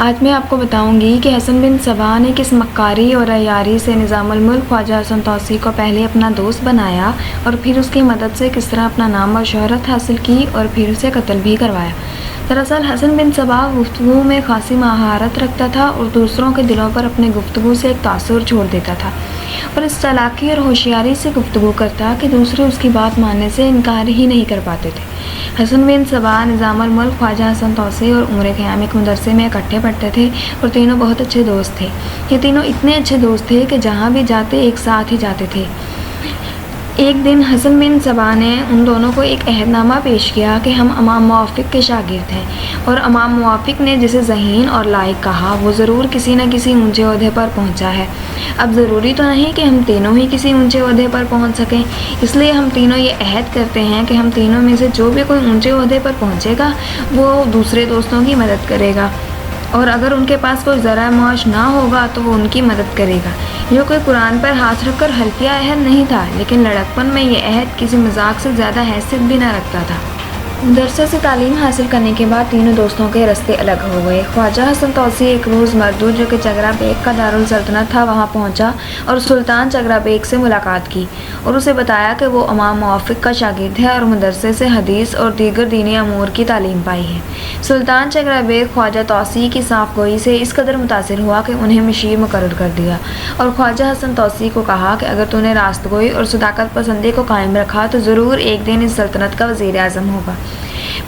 آج میں آپ کو بتاؤں گی کہ حسن بن صبا نے کس مکاری اور عیاری سے نظام الملک خواجہ حسن توسی کو پہلے اپنا دوست بنایا اور پھر اس کی مدد سے کس طرح اپنا نام اور شہرت حاصل کی اور پھر اسے قتل بھی کروایا۔ دراصل حسن بن صبا گفتگو میں خاصی مہارت رکھتا تھا اور دوسروں کے دلوں پر اپنے گفتگو سے ایک تاثر چھوڑ دیتا تھا اور اس چالاکی اور ہوشیاری سے گفتگو کرتا کہ دوسرے اس کی بات ماننے سے انکار ہی نہیں کر پاتے تھے۔ حسن بن صبا نظام الملک خواجہ حسن توسی اور عمر خیام ایک مدرسے میں اکٹھے پڑھتے تھے اور تینوں بہت اچھے دوست تھے۔ یہ تینوں اتنے اچھے دوست تھے کہ جہاں بھی جاتے ایک ساتھ ہی جاتے تھے۔ ایک دن حسن بن صبا نے ان دونوں کو ایک عہد نامہ پیش کیا کہ ہم امام موافق کے شاگرد ہیں، اور امام موافق نے جسے ذہین اور لائق کہا وہ ضرور کسی نہ کسی اونچے عہدے پر پہنچا ہے۔ اب ضروری تو نہیں کہ ہم تینوں ہی کسی اونچے عہدے پر پہنچ سکیں، اس لیے ہم تینوں یہ عہد کرتے ہیں کہ ہم تینوں میں سے جو بھی کوئی اونچے عہدے پر پہنچے گا وہ دوسرے دوستوں کی مدد کرے گا، اور اگر ان کے پاس کوئی ذرائع معاش نہ ہوگا تو وہ ان کی مدد کرے گا۔ یہ کوئی قرآن پر ہاتھ رکھ کر حلفیہ عہد نہیں تھا، لیکن لڑکپن میں یہ عہد کسی مذاق سے زیادہ حیثیت بھی نہ رکھتا تھا۔ مدرسے سے تعلیم حاصل کرنے کے بعد تینوں دوستوں کے راستے الگ ہو گئے۔ خواجہ حسن توسی ایک روز مردو جو کہ چگرا بیگ کا دارالسلطنت تھا وہاں پہنچا اور سلطان چگرا بیگ سے ملاقات کی اور اسے بتایا کہ وہ امام موافق کا شاگرد ہے اور مدرسے سے حدیث اور دیگر دینی امور کی تعلیم پائی ہے۔ سلطان چگرا بیگ خواجہ توسی کی صاف گوئی سے اس قدر متاثر ہوا کہ انہیں مشیر مقرر کر دیا اور خواجہ حسن توسی کو کہا کہ اگر تو نے راست گوئی اور صداقت پسندی کو قائم رکھا تو ضرور ایک دن اس سلطنت کا وزیر اعظم ہوگا۔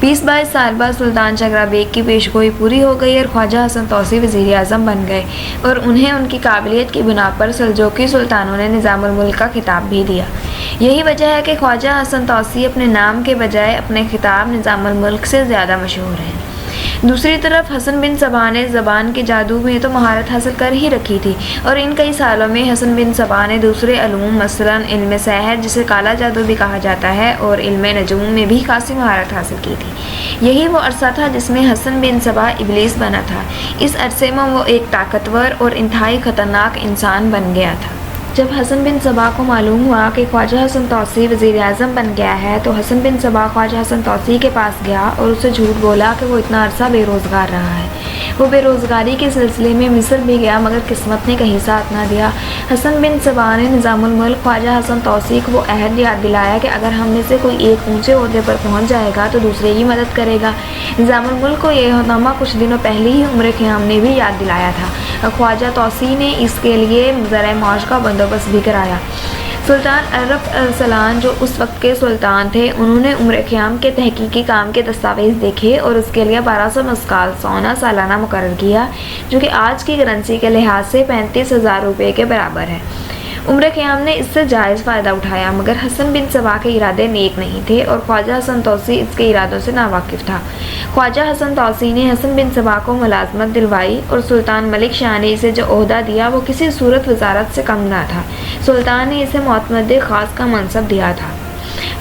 20-22 سال بعد سلطان چگرا بیگ کی پیشگوئی پوری ہو گئی اور خواجہ حسن توسی وزیر اعظم بن گئے، اور انہیں ان کی قابلیت کی بنا پر سلجوقی سلطانوں نے نظام الملک کا خطاب بھی دیا۔ یہی وجہ ہے کہ خواجہ حسن توسی اپنے نام کے بجائے اپنے خطاب نظام الملک سے زیادہ مشہور ہیں۔ دوسری طرف حسن بن صبا نے زبان کے جادو میں تو مہارت حاصل کر ہی رکھی تھی، اور ان کئی سالوں میں حسن بن صبا نے دوسرے علوم مثلاً علم سحر جسے کالا جادو بھی کہا جاتا ہے اور علم نجوم میں بھی خاصی مہارت حاصل کی تھی۔ یہی وہ عرصہ تھا جس میں حسن بن صبا ابلیس بنا تھا۔ اس عرصے میں وہ ایک طاقتور اور انتہائی خطرناک انسان بن گیا تھا۔ جب حسن بن صبا کو معلوم ہوا کہ خواجہ حسن توسی وزیر اعظم بن گیا ہے تو حسن بن صبا خواجہ حسن توسی کے پاس گیا اور اسے جھوٹ بولا کہ وہ اتنا عرصہ بے روزگار رہا ہے۔ وہ بے روزگاری کے سلسلے میں مصر بھی گیا مگر قسمت نے کہیں ساتھ نہ دیا۔ حسن بن صبا نے نظام الملک خواجہ حسن توسی کو وہ عہد یاد دلایا کہ اگر ہم میں سے کوئی ایک اونچے عہدے پر پہنچ جائے گا تو دوسرے کی مدد کرے گا۔ نظام الملک کو یہ عہدنامہ کچھ دنوں پہلے ہی عمر خیام نے بھی یاد دلایا تھا اور خواجہ توسی نے اس کے لیے ذرائع معاش کا بندوبست بھی کرایا۔ سلطان عرف ارسلان جو اس وقت کے سلطان تھے، انہوں نے عمر خیام کے تحقیقی کام کے دستاویز دیکھے اور اس کے لیے 1200 مسقال سونا سالانہ مقرر کیا، جو کہ آج کی کرنسی کے لحاظ سے 35,000 روپے کے برابر ہے۔ عمر خیام نے اس سے جائز فائدہ اٹھایا مگر حسن بن صبا کے ارادے نیک نہیں تھے اور خواجہ حسن توسی اس کے ارادوں سے ناواقف تھا۔ خواجہ حسن توسی نے حسن بن صبا کو ملازمت دلوائی اور سلطان ملک شاہ نے اسے جو عہدہ دیا وہ کسی صورت وزارت سے کم نہ تھا۔ سلطان نے اسے معتمد خاص کا منصب دیا تھا۔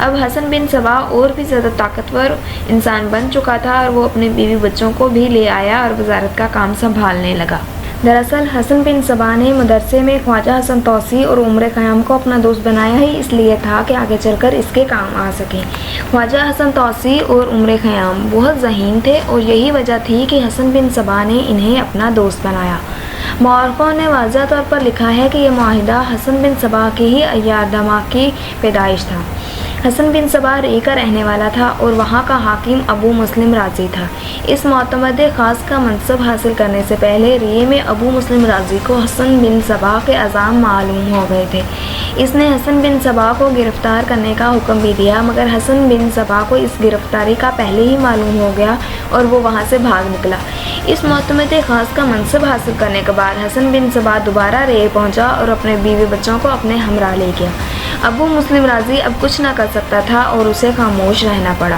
اب حسن بن صبا اور بھی زیادہ طاقتور انسان بن چکا تھا اور وہ اپنے بیوی بچوں کو بھی لے آیا اور وزارت کا کام سنبھالنے لگا۔ دراصل حسن بن صبا نے مدرسے میں خواجہ حسن توسی اور عمر خیام کو اپنا دوست بنایا ہی اس لیے تھا کہ آگے چل کر اس کے کام آ سکیں۔ خواجہ حسن توسی اور عمر خیام بہت ذہین تھے اور یہی وجہ تھی کہ حسن بن صبا نے انہیں اپنا دوست بنایا۔ مورخوں نے واضح طور پر لکھا ہے کہ یہ معاہدہ حسن بن صبا کی ہی ایادمہ کی پیدائش تھا۔ حسن بن صبا رے کا رہنے والا تھا اور وہاں کا حاکم ابو مسلم رازی تھا۔ اس معتمد خاص کا منصب حاصل کرنے سے پہلے رے میں ابو مسلم رازی کو حسن بن صبا کے عزام معلوم ہو گئے تھے۔ اس نے حسن بن صبا کو گرفتار کرنے کا حکم بھی دیا مگر حسن بن صبا کو اس گرفتاری کا پہلے ہی معلوم ہو گیا اور وہ وہاں سے بھاگ نکلا۔ اس معتمد خاص کا منصب حاصل کرنے کے بعد حسن بن صبا دوبارہ رے پہنچا اور اپنے بیوی بچوں کو اپنے ہمراہ لے گیا۔ ابو مسلم رازی اب کچھ نہ کر سکتا تھا اور اسے خاموش رہنا پڑا۔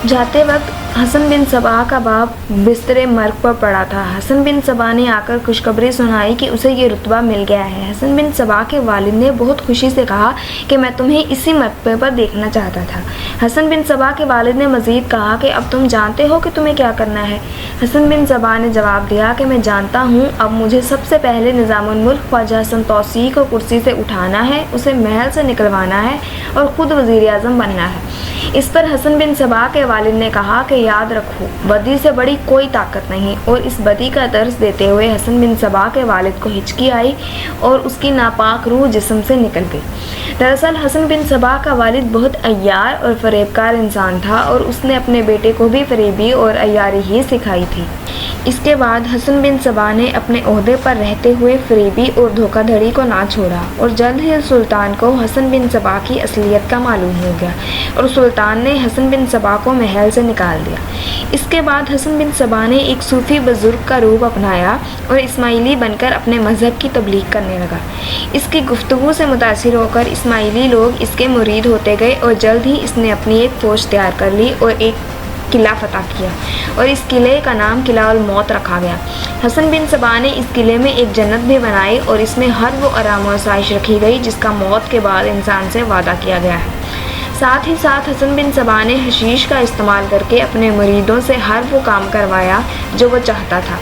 جاتے وقت حسن بن صبا کا باپ بستر مرگ پر پڑا تھا۔ حسن بن صبا نے آ کر خوشخبری سنائی کہ اسے یہ رتبہ مل گیا ہے۔ حسن بن صبا کے والد نے بہت خوشی سے کہا کہ میں تمہیں اسی مرتبے پر دیکھنا چاہتا تھا۔ حسن بن صبا کے والد نے مزید کہا کہ اب تم جانتے ہو کہ تمہیں کیا کرنا ہے؟ حسن بن صبا نے جواب دیا کہ میں جانتا ہوں، اب مجھے سب سے پہلے نظام الملک خواجہ حسن توسی کو کرسی سے اٹھانا ہے، اسے محل سے نکلوانا ہے اور خود وزیر اعظم بننا ہے۔ اس پر حسن بن صبا کے والد نے کہا کہ یاد رکھو بدی سے بڑی کوئی طاقت نہیں، اور اس بدی کا درس دیتے ہوئے حسن بن صبا کے والد کو ہچکی آئی اور اس کی ناپاک روح جسم سے نکل گئی۔ دراصل حسن بن صبا کا والد بہت عیار اور فریب کار انسان تھا، اور اس نے اپنے بیٹے کو بھی فریبی اور عیاری ہی سکھائی تھی۔ اس کے بعد حسن بن صبا نے اپنے عہدے پر رہتے ہوئے فریبی اور دھوکہ دھڑی کو نہ چھوڑا، اور جلد ہی سلطان کو حسن بن صبا کی اصلیت کا معلوم ہو گیا، اور سلطان نے حسن بن صبا کو محل سے نکال دیا۔ اس کے بعد حسن بن صبا نے ایک صوفی بزرگ کا روپ اپنایا اور اسماعیلی بن کر اپنے مذہب کی تبلیغ کرنے لگا۔ اس کی گفتگو سے متاثر ہو کر اسماعیلی لوگ اس کے مرید ہوتے گئے، اور جلد ہی اس نے اپنی ایک فوج تیار کر لی اور ایک قلعہ فتح کیا، اور اس قلعے کا نام قلعہ الموت رکھا گیا۔ حسن بن صبا نے اس قلعے میں ایک جنت بھی بنائی، اور اس میں ہر وہ آرام و آسائش رکھی گئی جس کا موت کے بعد انسان سے وعدہ کیا گیا ہے۔ ساتھ ہی ساتھ حسن بن صبا نے حشیش کا استعمال کر کے اپنے مریدوں سے ہر وہ کام کروایا جو وہ چاہتا تھا۔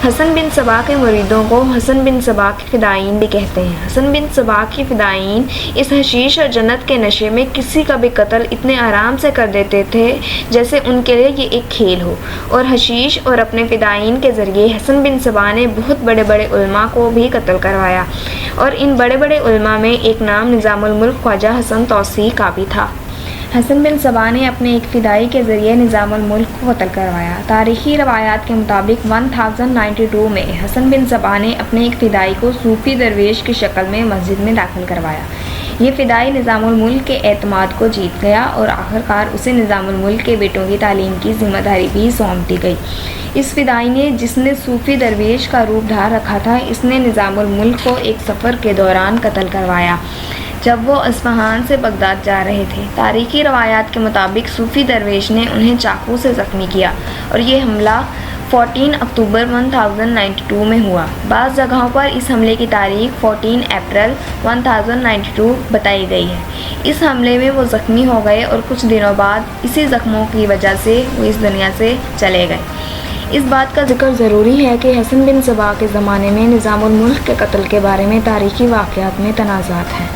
حسن بن صبا کے مریدوں کو حسن بن صبا کے فدائین بھی کہتے ہیں۔ حسن بن صبا کے فدائین اس حشیش اور جنت کے نشے میں کسی کا بھی قتل اتنے آرام سے کر دیتے تھے جیسے ان کے لیے یہ ایک کھیل ہو، اور حشیش اور اپنے فدائین کے ذریعے حسن بن صبا نے بہت بڑے بڑے علماء کو بھی قتل کروایا، اور ان بڑے بڑے علماء میں ایک نام نظام الملک خواجہ حسن توسی کا بھی تھا۔ حسن بن صبا نے اپنے ایک فدائی کے ذریعے نظام الملک کو قتل کروایا۔ تاریخی روایات کے مطابق 1092 میں حسن بن صبا نے اپنے ایک فدائی کو صوفی درویش کی شکل میں مسجد میں داخل کروایا۔ یہ فدائی نظام الملک کے اعتماد کو جیت گیا، اور آخرکار اسے نظام الملک کے بیٹوں کی تعلیم کی ذمہ داری بھی سونپ دی گئی۔ اس فدائی نے، جس نے صوفی درویش کا روپ دھار رکھا تھا، اس نے نظام الملک کو ایک سفر کے دوران قتل کروایا جب وہ اصفہان سے بغداد جا رہے تھے۔ تاریخی روایات کے مطابق صوفی درویش نے انہیں چاقو سے زخمی کیا، اور یہ حملہ 14 اکتوبر 1092 میں ہوا۔ بعض جگہوں پر اس حملے کی تاریخ 14 اپریل 1092 بتائی گئی ہے۔ اس حملے میں وہ زخمی ہو گئے، اور کچھ دنوں بعد اسی زخموں کی وجہ سے وہ اس دنیا سے چلے گئے۔ اس بات کا ذکر ضروری ہے کہ حسن بن صبا کے زمانے میں نظام الملک کے قتل کے بارے میں تاریخی واقعات میں تنازعات ہیں۔